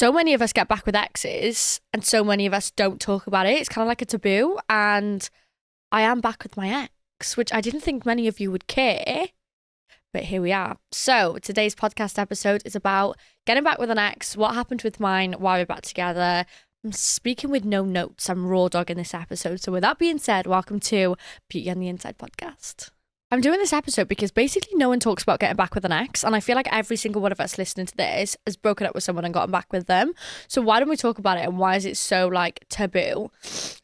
so many of us get back with exes and so many of us don't talk about it. It's kind of like a taboo. And I am back with my ex, which I didn't think many of you would care, but here we are. So today's podcast episode is about getting back with an ex, what happened with mine, why we're back together. I'm speaking with no notes. I'm raw dog in this episode. So with that being said, welcome to Beauty on the Inside podcast. I'm doing this episode because basically no one talks about getting back with an ex, and I feel like every single one of us listening to this has broken up with someone and gotten back with them. So why don't we talk about it, and why is it so like taboo?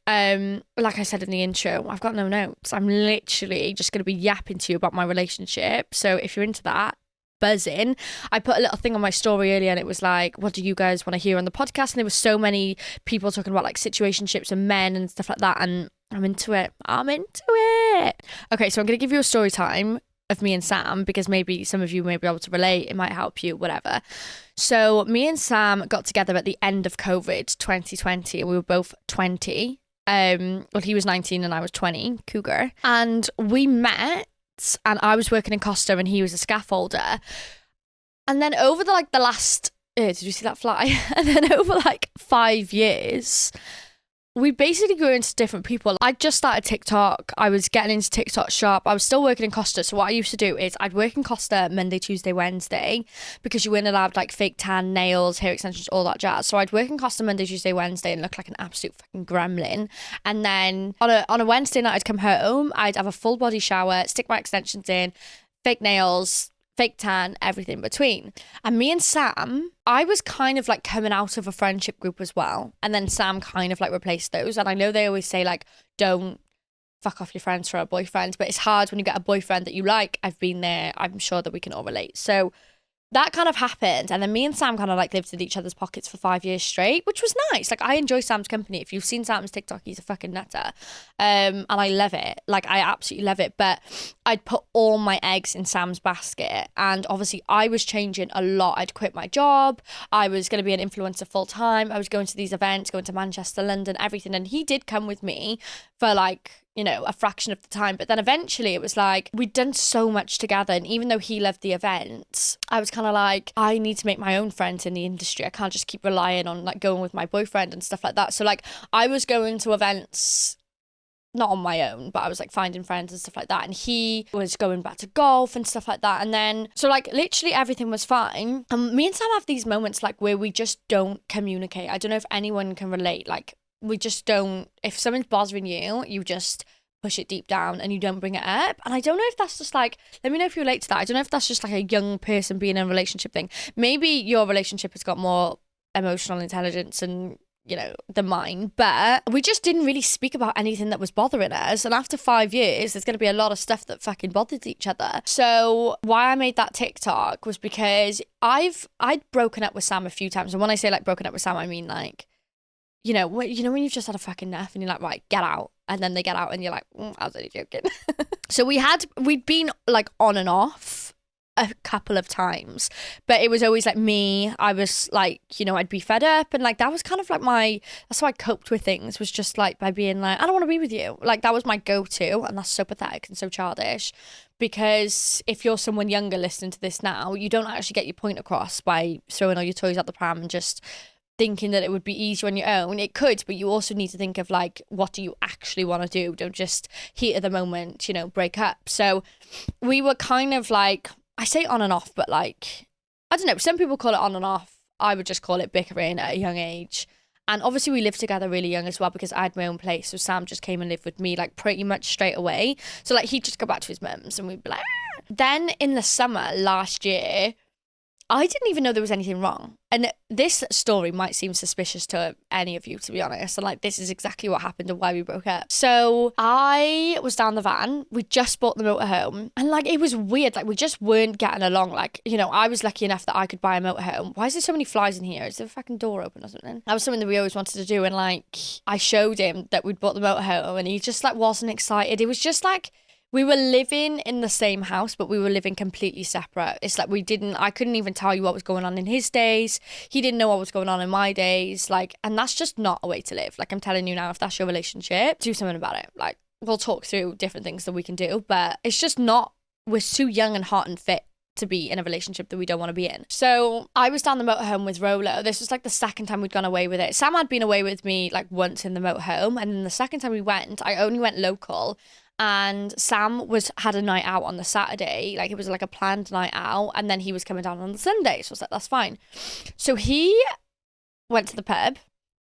Like I said in the intro, I've got no notes. I'm literally just going to be yapping to you about my relationship. So if you're into that, buzzing. I put a little thing on my story earlier and it was like, what do you guys want to hear on the podcast? And there were so many people talking about like situationships and men and stuff like that, and I'm into it. Okay, so I'm going to give you a story time of me and Sam because maybe some of you may be able to relate. It might help you, whatever. So me and Sam got together at the end of COVID 2020 and we were both 20. Well, he was 19 and I was 20, cougar. And we met and I was working in Costa and he was a scaffolder. And then over the last, did you see that fly? And then over like 5 years, we basically grew into different people. I just started TikTok. I was getting into TikTok shop. I was still working in Costa. So what I used to do is I'd work in Costa Monday, Tuesday, Wednesday, because you weren't allowed like fake tan, nails, hair extensions, all that jazz. So I'd work in Costa Monday, Tuesday, Wednesday and look like an absolute fucking gremlin. And then on a Wednesday night, I'd come home. I'd have a full body shower, stick my extensions in, fake nails, fake tan, everything in between. And me and Sam, I was kind of like coming out of a friendship group as well. And then Sam kind of like replaced those. And I know they always say like, don't fuck off your friends for a boyfriend, but it's hard when you get a boyfriend that you like. I've been there. I'm sure that we can all relate. So that kind of happened. And then me and Sam kind of like lived in each other's pockets for 5 years straight, which was nice. Like I enjoy Sam's company. If you've seen Sam's TikTok, he's a fucking nutter. And I love it. Like I absolutely love it. But I'd put all my eggs in Sam's basket. And obviously I was changing a lot. I'd quit my job. I was going to be an influencer full time. I was going to these events, going to Manchester, London, everything. And he did come with me for like, you know, a fraction of the time. But then eventually it was like, we'd done so much together. And even though he loved the events, I was kind of like, I need to make my own friends in the industry. I can't just keep relying on like going with my boyfriend and stuff like that. So like I was going to events, not on my own, but I was like finding friends and stuff like that. And he was going back to golf and stuff like that. And then, so like literally everything was fine. And me and Sam have these moments like where we just don't communicate. I don't know if anyone can relate. Like we just don't, if something's bothering you, you just push it deep down and you don't bring it up. And I don't know if that's just like, let me know if you relate to that. I don't know if that's just like a young person being in a relationship thing. Maybe your relationship has got more emotional intelligence and, you know, than mine, but we just didn't really speak about anything that was bothering us. And after 5 years, there's going to be a lot of stuff that fucking bothered each other. So why I made that TikTok was because I'd broken up with Sam a few times. And when I say like broken up with Sam, I mean like, you know when you've just had a fucking enough and you're like, right, get out. And then they get out and you're like, I was only joking. So we'd been like on and off a couple of times, but it was always like me. I was like, you know, I'd be fed up, and like that was kind of like that's how I coped with things, was just like by being like, I don't want to be with you. Like that was my go-to, and that's so pathetic and so childish, because if you're someone younger listening to this now, you don't actually get your point across by throwing all your toys out the pram and just thinking that it would be easier on your own. It could, but you also need to think of like, what do you actually want to do? Don't just heat of the moment, you know, break up. So we were kind of like, I say on and off, but like, I don't know, some people call it on and off. I would just call it bickering at a young age. And obviously we lived together really young as well, because I had my own place. So Sam just came and lived with me like pretty much straight away. So like he'd just go back to his mum's and we'd be like, ah. Then in the summer last year, I didn't even know there was anything wrong. And this story might seem suspicious to any of you, to be honest. And like, this is exactly what happened and why we broke up. So I was down the van. We just bought the motorhome. And like, it was weird. Like, we just weren't getting along. Like, you know, I was lucky enough that I could buy a motorhome. Why is there so many flies in here? Is there a fucking door open or something? That was something that we always wanted to do. And like, I showed him that we'd bought the motorhome and he just like wasn't excited. It was just like, we were living in the same house, but we were living completely separate. It's like I couldn't even tell you what was going on in his days. He didn't know what was going on in my days. Like, and that's just not a way to live. Like, I'm telling you now, if that's your relationship, do something about it. Like, we'll talk through different things that we can do, but it's just not, we're too young and hot and fit to be in a relationship that we don't want to be in. So I was down the motorhome with Rolo. This was like the second time we'd gone away with it. Sam had been away with me like once in the motorhome, and then the second time we went, I only went local. And Sam had a night out on the Saturday, like it was like a planned night out, and then he was coming down on the Sunday. So I was like, that's fine. So he went to the pub,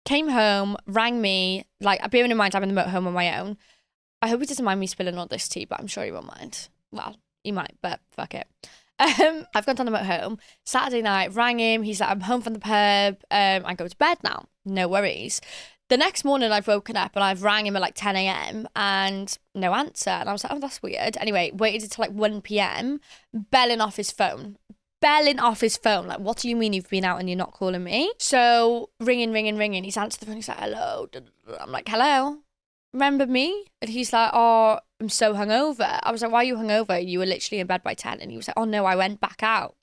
came home, rang me, like bearing in mind I'm in the motorhome on my own. I hope he doesn't mind me spilling all this tea, but I'm sure he won't mind. Well, he might, but fuck it. I've gone down the motorhome. Saturday night, rang him. He's like, I'm home from the pub. I go to bed now. No worries. The next morning, I've woken up and I've rang him at like 10 a.m. and no answer. And I was like, oh, that's weird. Anyway, waited until like 1 p.m. Belling off his phone. Like, what do you mean you've been out and you're not calling me? So ringing. He's answered the phone. He's like, hello. I'm like, hello. Remember me? And he's like, oh, I'm so hungover. I was like, why are you hungover? You were literally in bed by 10. And he was like, oh no, I went back out.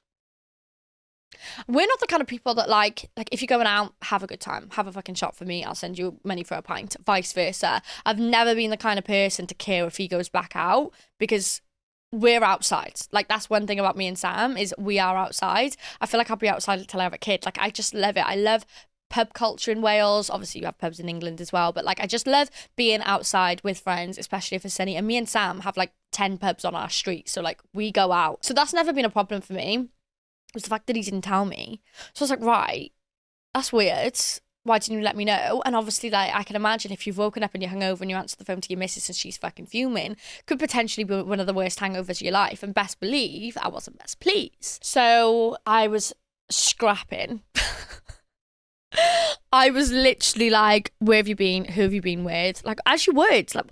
We're not the kind of people that like if you're going out, have a good time, have a fucking shot for me, I'll send you money for a pint, vice versa. I've never been the kind of person to care if he goes back out, because we're outside. Like, that's one thing about me and Sam, is we are outside. I feel like I'll be outside until I have a kid. Like, I just love it. I love pub culture in Wales. Obviously you have pubs in England as well, but like I just love being outside with friends, especially if it's sunny. And me and Sam have like 10 pubs on our street, so like we go out. So that's never been a problem for me. It was the fact that he didn't tell me. So I was like, right, that's weird. Why didn't you let me know? And obviously, like, I can imagine if you've woken up and you're hungover and you answer the phone to your missus and she's fucking fuming, could potentially be one of the worst hangovers of your life. And best believe I wasn't best pleased. So I was scrapping. I was literally like, where have you been? Who have you been with? Like, as you would. Like,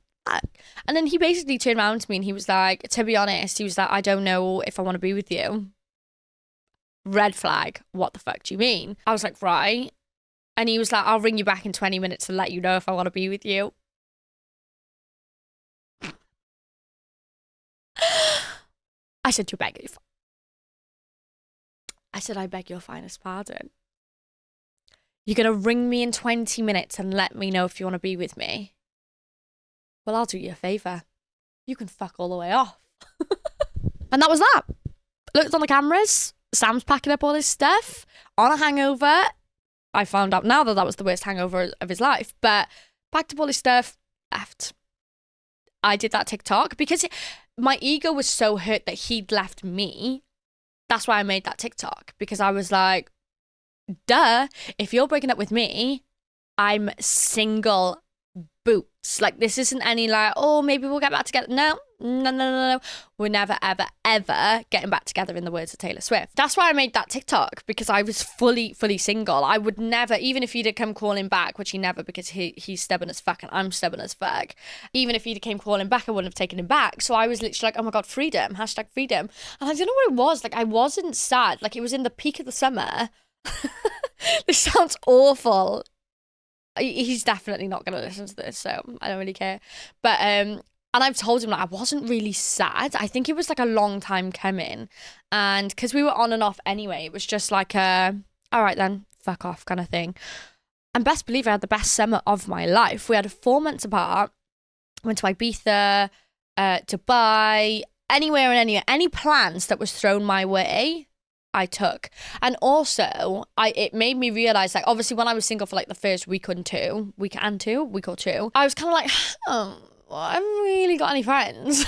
and then he basically turned around to me and he was like, to be honest, he was like, I don't know if I want to be with you. Red flag. What the fuck do you mean? I was like, right. And he was like, I'll ring you back in 20 minutes to let you know if I want to be with you. I said, I beg your finest pardon. You're going to ring me in 20 minutes and let me know if you want to be with me? Well, I'll do you a favour. You can fuck all the way off. And that was that. Looked on the cameras. Sam's packing up all his stuff on a hangover. I found out now that that was the worst hangover of his life. But packed up all his stuff, left. I did that TikTok because my ego was so hurt that he'd left me. That's why I made that TikTok. Because I was like, duh, if you're breaking up with me, I'm single boots. Like, this isn't any like, oh, maybe we'll get back together. No. We're never, ever, ever getting back together, in the words of Taylor Swift. That's why I made that TikTok, because I was fully single. I would never, even if he'd have come calling back, which he never, because he's stubborn as fuck and I'm stubborn as fuck. Even if he'd came calling back, I wouldn't have taken him back. So I was literally like, oh my God, freedom, #freedom. And I don't know what it was. Like, I wasn't sad. Like, it was in the peak of the summer. This sounds awful. He's definitely not going to listen to this, so I don't really care. But, and I've told him, like, I wasn't really sad. I think it was like a long time coming. And because we were on and off anyway, it was just like a, all right then, fuck off kind of thing. And best believe I had the best summer of my life. We had 4 months apart. Went to Ibiza, Dubai, anywhere and anywhere. Any plans that was thrown my way, I took. And also it made me realize, like, obviously when I was single for like the first week or two, I was kind of like, oh, well, I haven't really got any friends.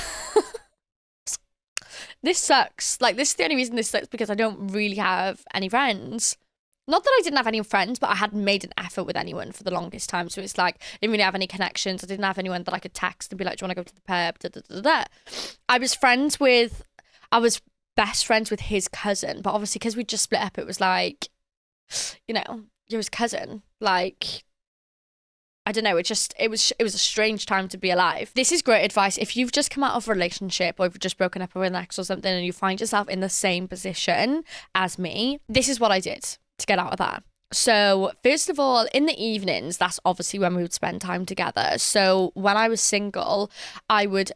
This sucks. Like, this is the only reason this sucks, because I don't really have any friends. Not that I didn't have any friends, but I hadn't made an effort with anyone for the longest time. So it's like, I didn't really have any connections. I didn't have anyone that I could text and be like, do you want to go to the pub? I was best friends with his cousin, but obviously because we just split up, it was like, you know, you're his cousin. Like, I don't know, it was a strange time to be alive. This is great advice. If you've just come out of a relationship, or you've just broken up with an ex or something, and you find yourself in the same position as me, this is what I did to get out of that. So first of all, in the evenings, that's obviously when we would spend time together. So when I was single, I would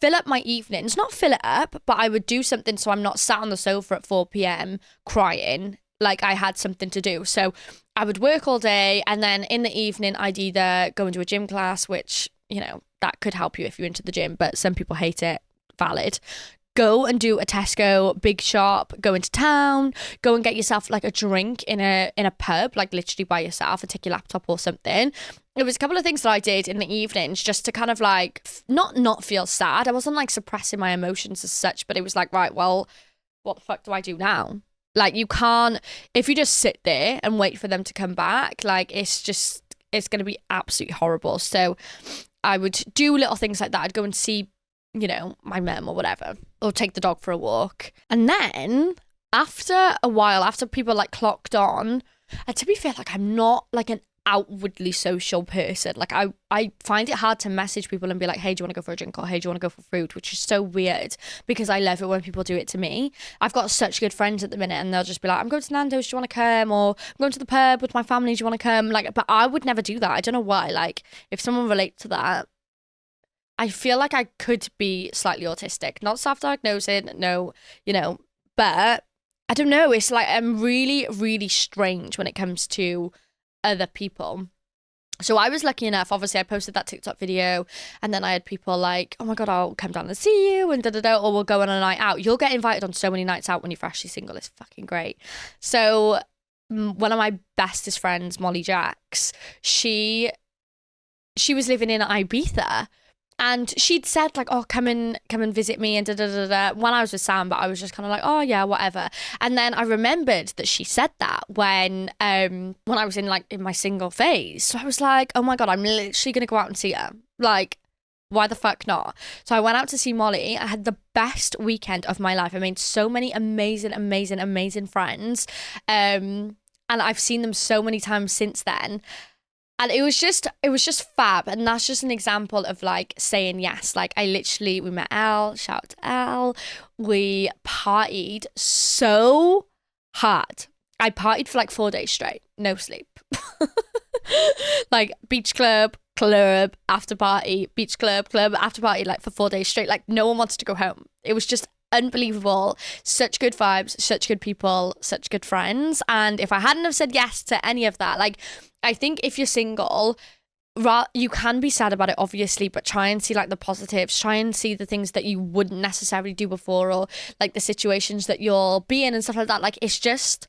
fill up my evenings, not fill it up, but I would do something so I'm not sat on the sofa at 4 p.m. crying, like I had something to do. So I would work all day, and then in the evening I'd either go into a gym class, which, you know, that could help you if you're into the gym, but some people hate it. Valid. go and do a Tesco big shop, go into town, go and get yourself like a drink in a pub, like literally by yourself, and take your laptop or something. It was a couple of things that I did in the evenings just to kind of like not feel sad. I wasn't like suppressing my emotions as such, but it was like, right, well, what the fuck do I do now? Like, you can't, if you just sit there and wait for them to come back, like it's going to be absolutely horrible. So I would do little things like that. I'd go and see, you know, my mum or whatever, or take the dog for a walk. And then after a while, after people like clocked on, and to be fair, like I'm not like an outwardly social person. Like I find it hard to message people and be like, hey, do you want to go for a drink, or hey, do you want to go for food, which is so weird because I love it when people do it to me. I've got such good friends at the minute and they'll just be like, I'm going to Nando's, do you want to come? Or I'm going to the pub with my family, do you want to come? Like, but I would never do that. I don't know why. Like, if someone relates to that, I feel like I could be slightly autistic, not self-diagnosing, no, you know, but I don't know. It's like I'm really, really strange when it comes to other people. So I was lucky enough, obviously I posted that TikTok video and then I had people like, oh my God, I'll come down and see you and or we'll go on a night out. You'll get invited on so many nights out when you're freshly single. It's fucking great. So one of my bestest friends, Molly Jacks, she was living in Ibiza. And she'd said like, oh, come and visit me and when I was with Sam, but I was just kind of like, oh yeah, whatever. And then I remembered that she said that when I was in my single phase. So I was like, oh my God, I'm literally gonna go out and see her. Like, why the fuck not? So I went out to see Molly. I had the best weekend of my life. I made so many amazing friends. And I've seen them so many times since then. And it was just fab. And that's just an example of like saying yes. Like we met Al, shout out to Al. We partied so hard. I partied for like 4 days straight, no sleep. Like beach club, after party, beach club, after party, like for 4 days straight. Like no one wanted to go home. It was just unbelievable. Such good vibes, such good people, such good friends. And if I hadn't have said yes to any of that, like I think if you're single, you can be sad about it, obviously, but try and see like the positives, try and see the things that you wouldn't necessarily do before, or like the situations that you'll be in and stuff like that. Like it's just,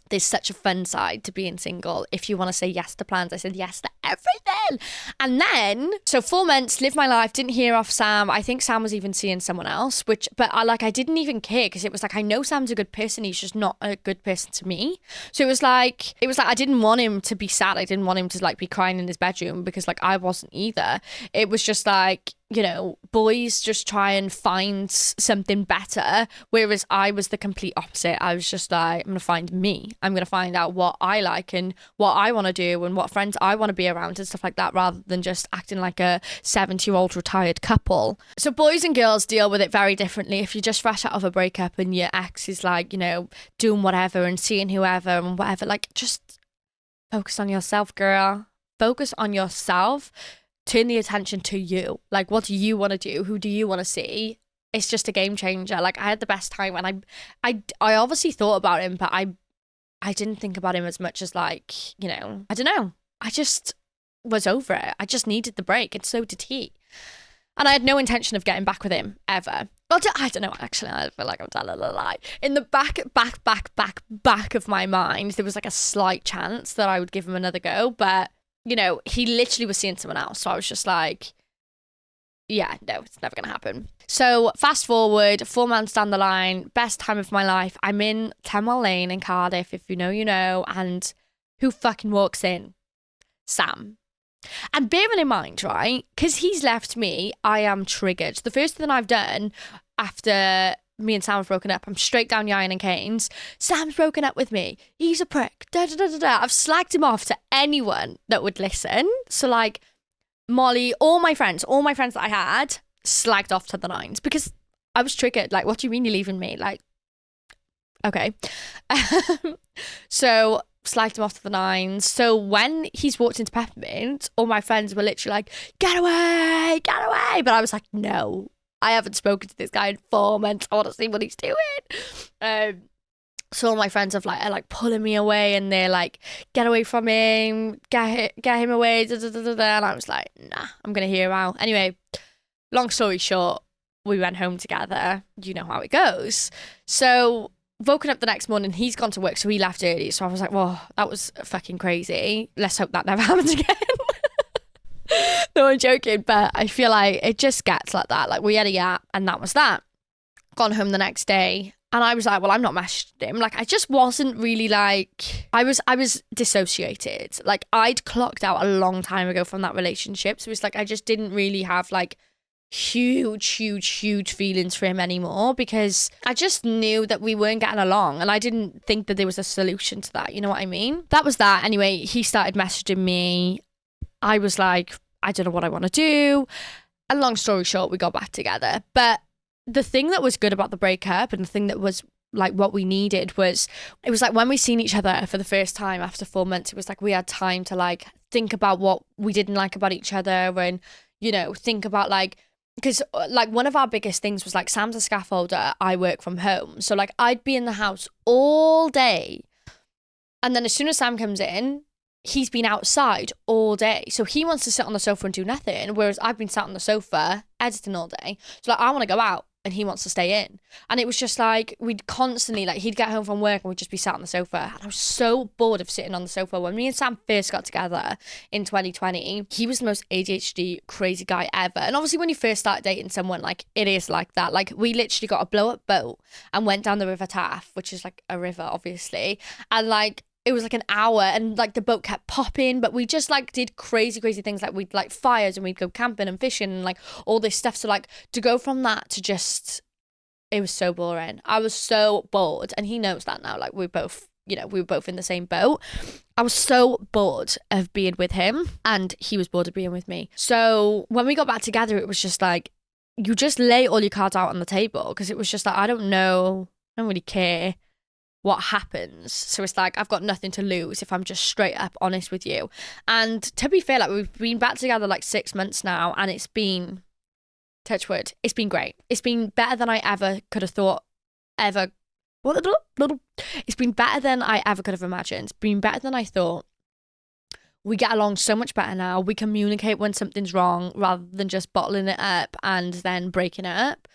there's such a fun side to being single if you want to say yes to plans. I said yes to everything. And then, so 4 months, lived my life, didn't hear off Sam. I think Sam was even seeing someone else, but I didn't even care because it was like, I know Sam's a good person. He's just not a good person to me. So it was like, I didn't want him to be sad. I didn't want him to like be crying in his bedroom because like I wasn't either. It was just like, you know, boys just try and find something better. Whereas I was the complete opposite. I was just like, I'm going to find me. I'm going to find out what I like and what I want to do and what friends I want to be around and stuff like that, rather than just acting like a 70-year-old retired couple. So boys and girls deal with it very differently. If you're just fresh out of a breakup and your ex is like, you know, doing whatever and seeing whoever and whatever, like just focus on yourself, girl. Focus on yourself. Turn the attention to you. Like, what do you want to do? Who do you want to see? It's just a game changer. Like, I had the best time, and I obviously thought about him, but I didn't think about him as much as like, you know, I don't know. I just was over it. I just needed the break, and so did he. And I had no intention of getting back with him ever. Well, I don't know. Actually, I feel like I'm telling a lie. In the back of my mind, there was like a slight chance that I would give him another go, but you know, he literally was seeing someone else. So I was just like, yeah, no, it's never going to happen. So fast forward, 4 months down the line, best time of my life. I'm in Kenmore Lane in Cardiff, if you know, you know. And who fucking walks in? Sam. And bearing in mind, right, because he's left me, I am triggered. The first thing I've done after me and Sam have broken up, I'm straight down Iron and Cane's. Sam's broken up with me. He's a prick. I've slagged him off to anyone that would listen. So like Molly, all my friends that I had slagged off to the nines because I was triggered. Like, what do you mean you're leaving me? Like, okay. So slagged him off to the nines. So when he's walked into Peppermint, all my friends were literally like, get away. But I was like, no. I haven't spoken to this guy in 4 months. I want to see what he's doing. So all my friends are like pulling me away, and they're like, get away from him, get him away. And I was like, nah, I'm gonna hear him out. Anyway, long story short, we went home together. You know how it goes. So woken up the next morning, he's gone to work, so he left early. So I was like, whoa, that was fucking crazy. Let's hope that never happens again. No, I'm joking, but I feel like it just gets like that. Like, we had a yap and that was that. Gone home the next day and I was like, well, I'm not messaging him. Like, I just wasn't really like, I was dissociated. Like, I'd clocked out a long time ago from that relationship. So it's like, I just didn't really have like huge feelings for him anymore, because I just knew that we weren't getting along and I didn't think that there was a solution to that. You know what I mean? That was that. Anyway, he started messaging me. I was like, I don't know what I want to do. And long story short, we got back together. But the thing that was good about the breakup, and the thing that was like what we needed, was it was like when we seen each other for the first time after 4 months, it was like we had time to like think about what we didn't like about each other, and, you know, think about like, because like one of our biggest things was like, Sam's a scaffolder, I work from home. So like I'd be in the house all day. And then as soon as Sam comes in, he's been outside all day. So he wants to sit on the sofa and do nothing, whereas I've been sat on the sofa editing all day. So like I want to go out and he wants to stay in. And it was just like, we'd constantly, like, he'd get home from work and we'd just be sat on the sofa. And I was so bored of sitting on the sofa. When me and Sam first got together in 2020, he was the most ADHD crazy guy ever. And obviously when you first start dating someone, like, it is like that. Like, we literally got a blow up boat and went down the River Taff, which is like a river, obviously. And like, it was like an hour and like the boat kept popping, but we just like did crazy things. Like, we'd light fires and we'd go camping and fishing and like all this stuff. So like, to go from that to just, it was so boring. I was so bored, and he knows that now. Like, we both, you know, we were both in the same boat. I was so bored of being with him and he was bored of being with me. So when we got back together, it was just like, you just lay all your cards out on the table, because it was just like, I don't know, I don't really care what happens. So it's like, I've got nothing to lose if I'm just straight up honest with you. And to be fair, like, we've been back together like 6 months now, and it's been, touch wood, it's been great. It's been better than I ever could have thought, ever. It's been better than I ever could have imagined. It's been better than I thought. We get along so much better now. We communicate when something's wrong rather than just bottling it up and then breaking it up.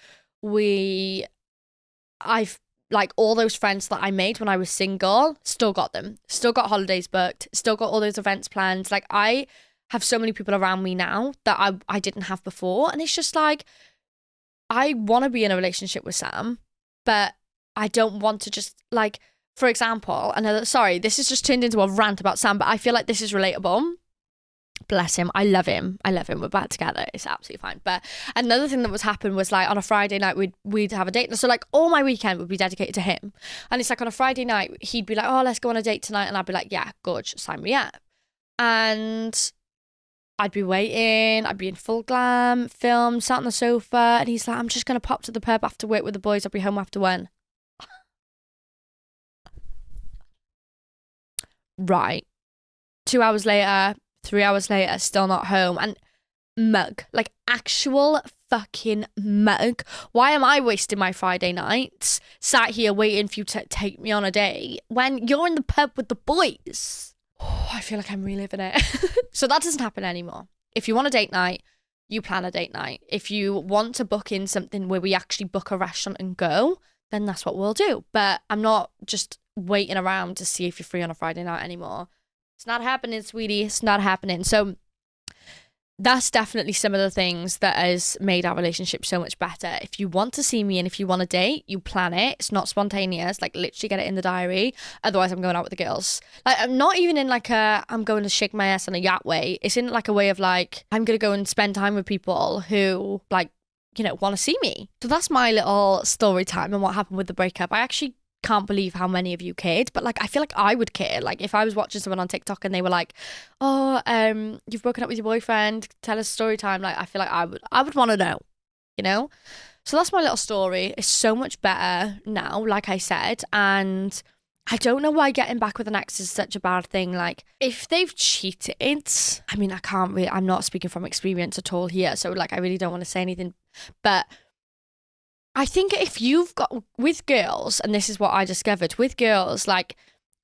I've like, all those friends that I made when I was single, still got them. Still got holidays booked. Still got all those events planned. Like, I have so many people around me now that I didn't have before. And it's just like, I want to be in a relationship with Sam, but I don't want to just, like, for example, sorry, this has just turned into a rant about Sam, but I feel like this is relatable. Bless him. I love him. We're back together. It's absolutely fine. But another thing that was happening was, like, on a Friday night, we'd have a date. So like, all my weekend would be dedicated to him. And it's like, on a Friday night, he'd be like, oh, let's go on a date tonight. And I'd be like, yeah, good, sign me up. And I'd be waiting. I'd be in full glam, film, sat on the sofa. And he's like, I'm just going to pop to the pub after work with the boys. I'll be home after 1. Right. 2 hours later, 3 hours later, still not home. And mug, like, actual fucking mug. Why am I wasting my Friday nights sat here waiting for you to take me on a date when you're in the pub with the boys? Oh, I feel like I'm reliving it. So that doesn't happen anymore. If you want a date night, you plan a date night. If you want to book in something where we actually book a restaurant and go, then that's what we'll do. But I'm not just waiting around to see if you're free on a Friday night anymore. It's not happening, sweetie. It's not happening. So that's definitely some of the things that has made our relationship so much better. If you want to see me and if you want to date, you plan it. It's not spontaneous. Like, literally get it in the diary. Otherwise, I'm going out with the girls. Like, I'm not even in like I'm going to shake my ass on a yacht way. It's in like a way of like, I'm going to go and spend time with people who, like, you know, want to see me. So that's my little story time and what happened with the breakup. I actually can't believe how many of you cared, but like, I feel like I would care. Like, if I was watching someone on TikTok and they were like, oh, you've broken up with your boyfriend, tell us story time. Like, I feel like I would want to know, you know? So that's my little story. It's so much better now, like I said. And I don't know why getting back with an ex is such a bad thing. Like, if they've cheated, I mean, I'm not speaking from experience at all here. So like, I really don't want to say anything, but I think if you've got, with girls, and this is what I discovered, with girls, like,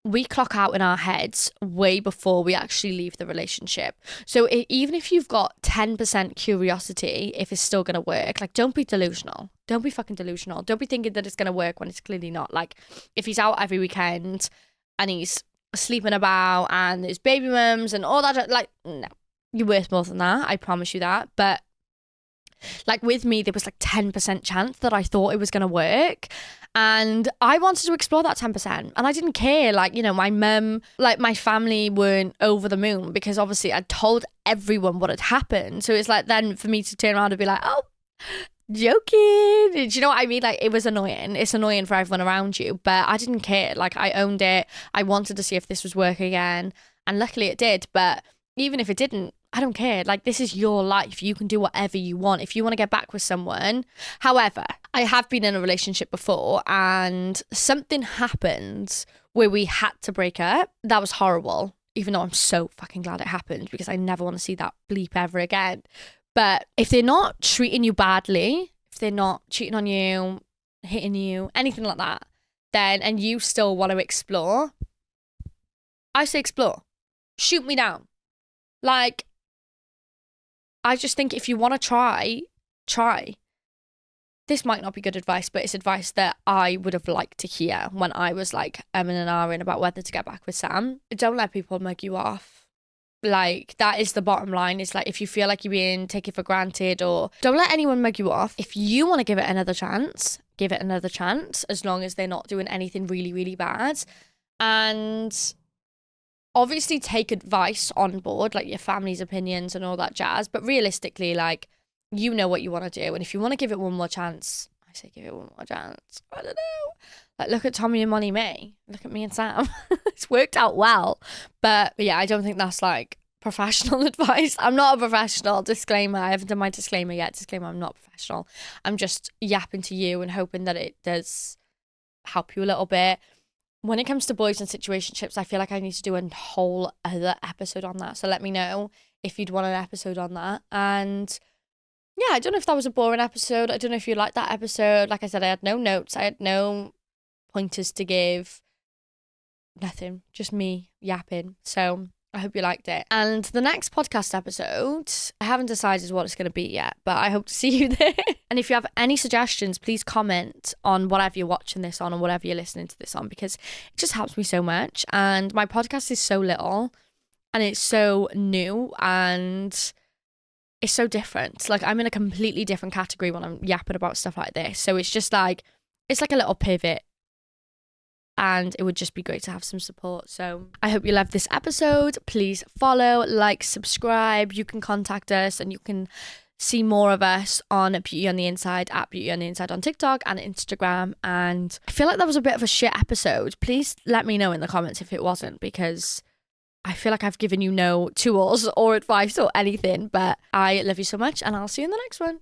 we clock out in our heads way before we actually leave the relationship. So even if you've got 10% curiosity, if it's still going to work, like, don't be delusional. Don't be fucking delusional. Don't be thinking that it's going to work when it's clearly not. Like, if he's out every weekend and he's sleeping about and there's baby mums and all that, like, no, you're worth more than that. I promise you that. But like with me, there was like 10% chance that I thought it was going to work. And I wanted to explore that 10%. And I didn't care. Like, you know, my mum, like my family weren't over the moon because obviously I'd told everyone what had happened. So it's like then for me to turn around and be like, oh, joking. Do you know what I mean? Like, it was annoying. It's annoying for everyone around you. But I didn't care. Like, I owned it. I wanted to see if this was working again. And luckily it did. But even if it didn't, I don't care. Like, this is your life. You can do whatever you want. If you want to get back with someone. However, I have been in a relationship before and something happened where we had to break up. That was horrible. Even though I'm so fucking glad it happened because I never want to see that bleep ever again. But if they're not treating you badly, if they're not cheating on you, hitting you, anything like that, then, and you still want to explore, I say explore. Shoot me down. Like, I just think if you want to try. This might not be good advice, but it's advice that I would have liked to hear when I was like and ahhing about whether to get back with Sam. Don't let people mug you off. Like, that is the bottom line. It's like, if you feel like you're being taken for granted, or don't let anyone mug you off. If you want to give it another chance, give it another chance, as long as they're not doing anything really, really bad. And obviously take advice on board, like your family's opinions and all that jazz. But realistically, like, you know what you want to do. And if you want to give it one more chance, I say give it one more chance. I don't know. Like, look at Tommy and Money May. Look at me and Sam. It's worked out well. But yeah, I don't think that's like professional advice. I'm not a professional. Disclaimer. I haven't done my disclaimer yet. Disclaimer, I'm not professional. I'm just yapping to you and hoping that it does help you a little bit. When it comes to boys and situationships, I feel like I need to do a whole other episode on that. So let me know if you'd want an episode on that. And yeah, I don't know if that was a boring episode. I don't know if you liked that episode. Like I said, I had no notes. I had no pointers to give. Nothing. Just me yapping. So I hope you liked it. And the next podcast episode, I haven't decided what it's going to be yet, but I hope to see you there. And if you have any suggestions, please comment on whatever you're watching this on or whatever you're listening to this on, because it just helps me so much. And my podcast is so little and it's so new and it's so different. Like, I'm in a completely different category when I'm yapping about stuff like this. So it's just like, it's like a little pivot. And it would just be great to have some support. So I hope you loved this episode. Please follow, like, subscribe. You can contact us and you can see more of us on Beauty on the Inside, at Beauty on the Inside on TikTok and Instagram. And I feel like that was a bit of a shit episode. Please let me know in the comments if it wasn't, because I feel like I've given you no tools or advice or anything. But I love you so much and I'll see you in the next one.